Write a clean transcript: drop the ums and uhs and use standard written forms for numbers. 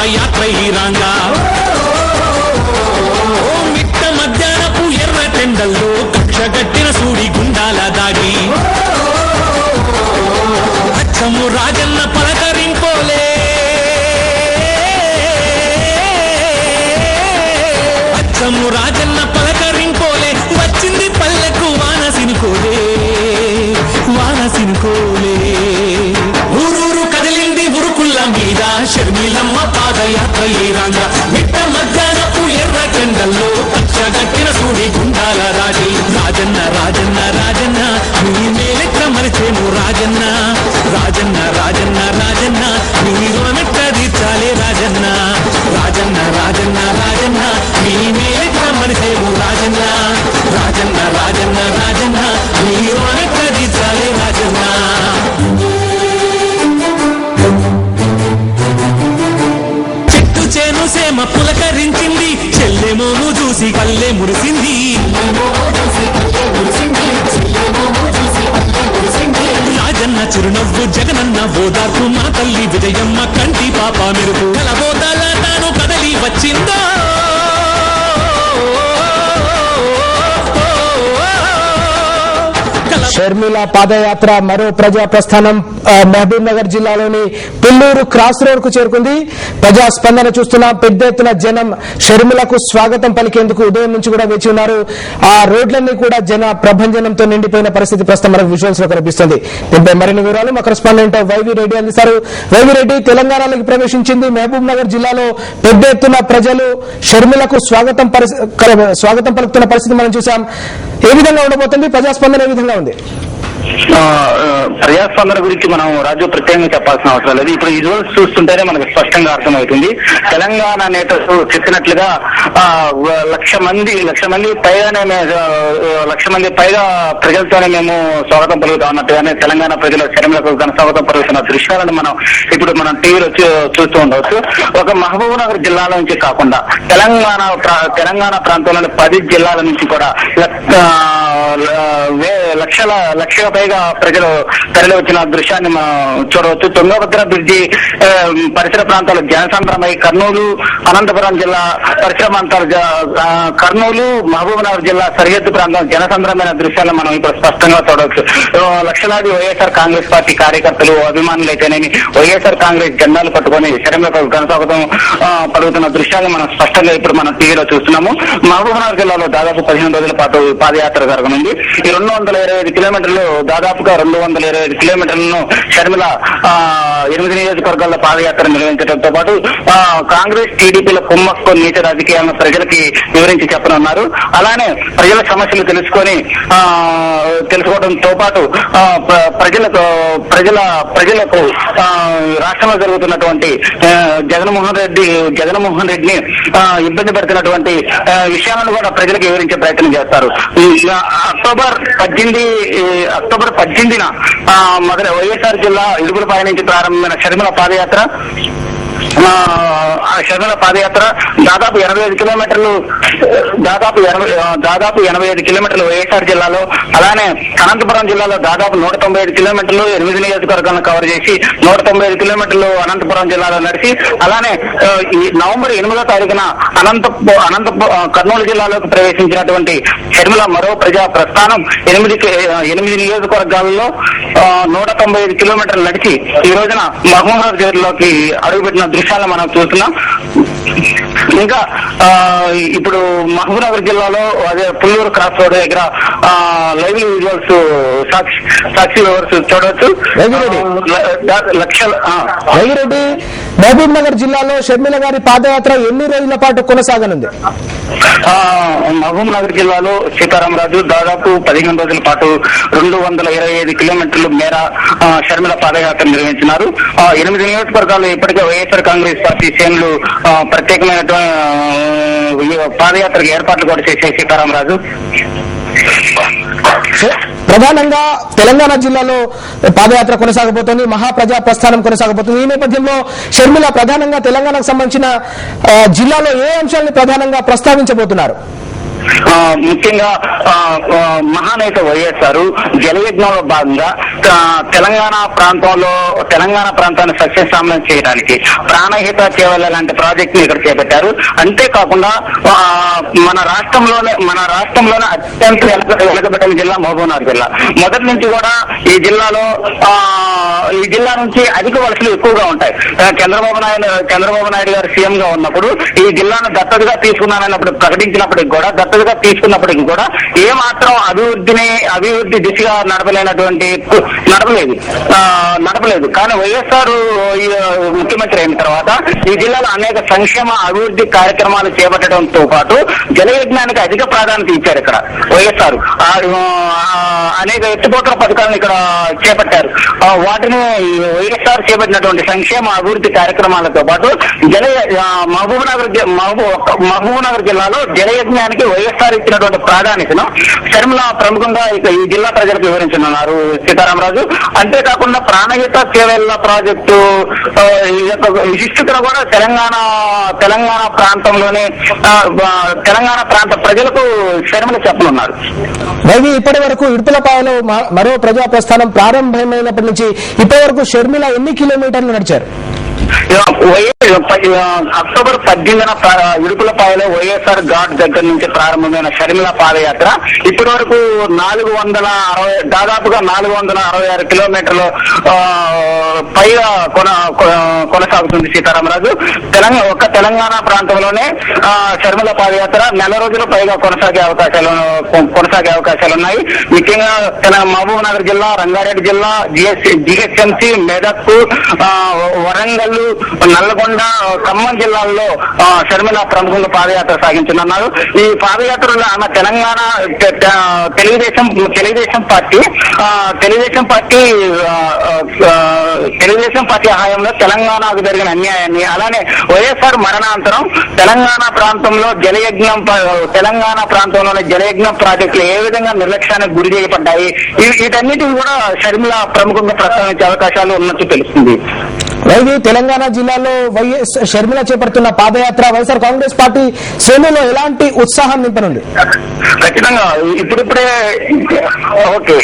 పాదయాత్ర ఈ రాంగా మిట్ట మధ్యాహ్నపు ఎర్ర టెండల్లో కక్షగట్టిన సూడి గుండాల దాగి అచ్చము రాజన్న పలకరింపోలే అచ్చము రాజన్న పలకరింపోలే వచ్చింది పల్లెకు వానసినుకోలే వానసినుకోలే ఊరూరు కదిలింది ఉరుకుల్ల మీద షర్మిలమ్మ పాదయాత్ర ఈ రాంగా మిట్ట మధ్యాహ్నపు ఎర్ర టెండల్లో కక్షగట్టిన సూడి గుండాల రాజీ రాజన్న రాజన్న రాజన్న నీ మేలెక్క మరిచేను రాజన్న రాజన్న రాజన్న రాజన్న నీ రుణమెట్ట తీర్చాలే రాజన్న రాజన్న రాజన్న రాజన్న నీ మేలెక్క మరిచేను రాజన్న రాజన్న రాజన్న రాజన్న నీ రుణమెట్ట తీర్చాలే రాజన్న చెట్టు చేను సేమ పులకరించింది చెల్లెమోము చూసి కల్లే మురిసింది రాజన్న చిరునవ్వు జగనన్న ఓదార్పు మా తల్లి విజయమ్మ కంటి పాప మెరుపు కలబోదాల తాను కదలి వచ్చిందో షర్మిల పాదయాత్ర మరో ప్రజా ప్రస్థానం మహబూబ్ నగర్ జిల్లాలోని పుల్లూరు క్రాస్ రోడ్ కు చేరుకుంది. ప్రజా స్పందన చూస్తున్న పెద్ద ఎత్తున జనం షర్మిలకు స్వాగతం పలికేందుకు ఉదయం నుంచి కూడా వేచి ఉన్నారు. ఆ రోడ్లన్నీ కూడా జన ప్రభంజనంతో నిండిపోయిన పరిస్థితి ప్రస్తుతం మనకు విజువల్స్ లో కనిపిస్తుంది. దీనిపై మరిన్ని వివరాలు మా కరెస్పాండెంట్ వైవి రెడ్డి అందిస్తారు. వైవి రెడ్డి, తెలంగాణలోకి ప్రవేశించింది మహబూబ్ నగర్ జిల్లాలో పెద్ద ఎత్తున ప్రజలు షర్మిలకు స్వాగతం పలుకుతున్న పరిస్థితి మనం చూసాం. ఏ విధంగా ఉండబోతుంది? ప్రజాస్పందన ఏ విధంగా ఉంది? ప్రజాస్పందన గురించి మనం రాజు ప్రత్యేకంగా చెప్పాల్సిన అవసరం లేదు. ఇప్పుడు విజువల్స్ చూస్తుంటేనే మనకు స్పష్టంగా అర్థమవుతుంది. తెలంగాణ నేతలు చెప్పినట్లుగా 1,00,000 పైగా ప్రజలతోనే మేము స్వాగతం పలుకుతాం అన్నట్టుగానే తెలంగాణ ప్రజల షర్మిలకు స్వాగతం పలుకుతున్న దృశ్యాలను మనం టీవీలో చూస్తూ ఉండవచ్చు. ఒక మహబూబ్ నగర్ జిల్లాల నుంచి కాకుండా తెలంగాణ ప్రాంతంలోని 10 జిల్లాల నుంచి కూడా లక్షల పైగా ప్రజలు తరలి వచ్చిన దృశ్యాన్ని మనం చూడవచ్చు. తుంగభద్ర బ్రిడ్జి పరిసర ప్రాంతాలు జనసంద్రమై కర్నూలు, అనంతపురం జిల్లా పరిసర ప్రాంతాలు, కర్నూలు, మహబూబ్ నగర్ జిల్లా సరిహద్దు ప్రాంతం జనసంద్రమైన దృశ్యాలను మనం ఇప్పుడు స్పష్టంగా చూడవచ్చు. లక్షలాది వైఎస్ఆర్ కాంగ్రెస్ పార్టీ కార్యకర్తలు, అభిమానులు అయితేనేమి వైఎస్ఆర్ కాంగ్రెస్ జెండాలు పట్టుకొని షర్మిలకు ఘనస్వాగతం పలుకుతున్న దృశ్యాలను మనం స్పష్టంగా ఇప్పుడు మనం టీవీలో చూస్తున్నాము. మహబూబ్ నగర్ జిల్లాలో దాదాపు 15 రోజుల పాటు పాదయాత్ర జరగనుంది. ఈ 225 కిలోమీటర్లు, దాదాపుగా 225 కిలోమీటర్లను షర్మిల 8 నియోజకవర్గాల్లో పాదయాత్ర నిర్వహించడంతో పాటు కాంగ్రెస్, టీడీపీల కుమ్మక్కు నీతి రాజకీయాలను ప్రజలకి వివరించి చెప్పనున్నారు. అలానే ప్రజల సమస్యలు తెలుసుకోవడంతో పాటు ప్రజలకు రాష్ట్రంలో జరుగుతున్నటువంటి జగన్మోహన్ రెడ్డిని ఇబ్బంది పెడుతున్నటువంటి విషయాలను కూడా ప్రజలకు వివరించే ప్రయత్నం చేస్తారు. అక్టోబర్ 18న వైఎస్ఆర్ జిల్లా ఇడుపులపాయ నుంచి ప్రారంభమైన షర్మిల పాదయాత్ర దాదాపు 85 కిలోమీటర్లు వైఎస్ఆర్ జిల్లాలో, అలానే అనంతపురం జిల్లాలో దాదాపు 195 కిలోమీటర్లు 8 నియోజకవర్గాలను కవర్ చేసి 195 కిలోమీటర్లు అనంతపురం జిల్లాలో నడిచి, అలానే ఈ నవంబర్ 8వ తారీఖున కర్నూలు జిల్లాలోకి ప్రవేశించినటువంటి షర్మిల మరో ప్రజా ప్రస్థానం 8 నియోజకవర్గాల్లో 195 కిలోమీటర్లు నడిచి ఈ రోజున మహబూబ్ నగర్ జిల్లాలోకి అడుగుపెట్టిన దృశ్యాలను మనం చూస్తున్నాం. ఇంకా ఇప్పుడు మహబూబ్ నగర్ జిల్లాలో అదే పుల్లూరు క్రాస్ రోడ్ దగ్గర లైవ్ విజువల్స్ సాక్షి వివర్స్ చూడవచ్చు. రెడ్డి, మహబూబ్ నగర్ జిల్లాలో షర్మిల గారి పాదయాత్ర ఎన్ని రోజుల పాటు కొనసాగనుంది? మహబూబ్ నగర్ జిల్లాలో సీతారామరాజు దాదాపు 15 రోజుల పాటు 225 కిలోమీటర్ల మేర షర్మిల పాదయాత్ర నిర్వహించినారు. 8 నియోజకవర్గాలు ఇప్పటికే వైఎస్ఆర్ కాంగ్రెస్ పార్టీ శ్రేణులు ప్రత్యేకమైన పాదయాత్రకు ఏర్పాట్లు కూడా చేసే సీతారామరాజు. ప్రధానంగా తెలంగాణ జిల్లాలో పాదయాత్ర కొనసాగబోతోంది, మహాప్రజా ప్రస్థానం కొనసాగబోతుంది. ఈ నేపథ్యంలో షర్మిల ప్రధానంగా తెలంగాణకు సంబంధించిన జిల్లాలో ఏ అంశాలను ప్రధానంగా ప్రస్తావించబోతున్నారు? ముఖ్యంగా మహానేత వైఎస్ఆర్ జలయజ్ఞంలో భాగంగా తెలంగాణ ప్రాంతాన్ని సస్యశ్యామలం చేయడానికి ప్రాణహిత చేవల లాంటి ప్రాజెక్ట్ ని ఇక్కడ చేపట్టారు. అంతేకాకుండా మన రాష్ట్రంలోనే అత్యంత వెనుకబడిన జిల్లా మహబూబ్నగర్ జిల్లా. మొదటి నుంచి కూడా ఈ జిల్లా నుంచి అధిక వలసలు ఎక్కువగా ఉంటాయి. చంద్రబాబు నాయుడు గారు సీఎం గా ఉన్నప్పుడు ఈ జిల్లాను దత్తతగా తీసుకున్నానన్నప్పుడు ప్రకటించినప్పటికి కూడా ఏమాత్రం అభివృద్ధి దిశగా నడపలేదు. కానీ వైఎస్ఆర్ ముఖ్యమంత్రి అయిన తర్వాత ఈ జిల్లాలో అనేక సంక్షేమ అభివృద్ధి కార్యక్రమాలు చేపట్టడంతో పాటు జలయజ్ఞానికి అధిక ప్రాధాన్యత ఇచ్చారు. ఇక్కడ వైఎస్ఆర్ అనేక ఎత్తిపోతల పథకాలను ఇక్కడ చేపట్టారు. వాటిని వైఎస్ఆర్ చేపట్టినటువంటి సంక్షేమ అభివృద్ధి కార్యక్రమాలతో పాటు మహబూబ్నగర్ జిల్లాలో జలయజ్ఞానికి వైఎస్ఆర్ ఇచ్చినటువంటి ప్రాధాన్యతను షర్మిల ప్రముఖంగా ఈ జిల్లా ప్రజలకు వివరించనున్నారు సీతారామరాజు. అంతేకాకుండా ప్రాణహిత చేవెళ్ల ప్రాజెక్టు విశిష్టతను కూడా తెలంగాణ ప్రాంతంలోనే తెలంగాణ ప్రాంత ప్రజలకు షర్మిల చెప్పనున్నారు. రవి, ఇప్పటి వరకు ఇడుపులపాయలో మరో ప్రజా ప్రస్థానం ప్రారంభమైనప్పటి నుంచి ఇప్పటి వరకు షర్మిల ఎన్ని కిలోమీటర్లు నడిచారు? అక్టోబర్ 18న ఇడుపులపాయలో వైఎస్ఆర్ ఘాట్ దగ్గర నుంచి ప్రారంభమైన షర్మిల పాదయాత్ర ఇప్పటి వరకు దాదాపుగా 466 కిలోమీటర్లు పైగా కొనసాగుతుంది సీతారామరాజు. తెలంగాణ ప్రాంతంలోనే షర్మిల పాదయాత్ర నెల రోజులు పైగా కొనసాగే అవకాశాలున్నాయి. ముఖ్యంగా మహబూబ్ నగర్ జిల్లా, రంగారెడ్డి జిల్లా, జిహెచ్ఎంసీ, మెదక్, వరంగల్, నల్లగొండ, ఖమ్మం జిల్లాల్లో షర్మిల ప్రముఖంగా పాదయాత్ర సాగించనున్నారు. ఈ పాదయాత్రలో ఆమె తెలుగుదేశం పార్టీ హయాంలో తెలంగాణకు జరిగిన అన్యాయాన్ని, అలానే వైఎస్ఆర్ మరణాంతరం తెలంగాణ ప్రాంతంలోని జలయజ్ఞం ప్రాజెక్టులు ఏ విధంగా నిర్లక్ష్యానికి గురి చేయబడ్డాయి, వీటన్నిటిని కూడా షర్మిల ప్రముఖంగా ప్రస్తావించే అవకాశాలు ఉన్నట్టు తెలుస్తుంది. రైతు తెలంగాణ జిల్లాలో వైఎస్ షర్మిల చేపడుతున్న పాదయాత్ర వైఎస్ఆర్ కాంగ్రెస్ పార్టీ శ్రేణుల్లో ఎలాంటి ఉత్సాహం నింపనుంది? ఖచ్చితంగా ఇప్పుడిప్పుడే ఓకే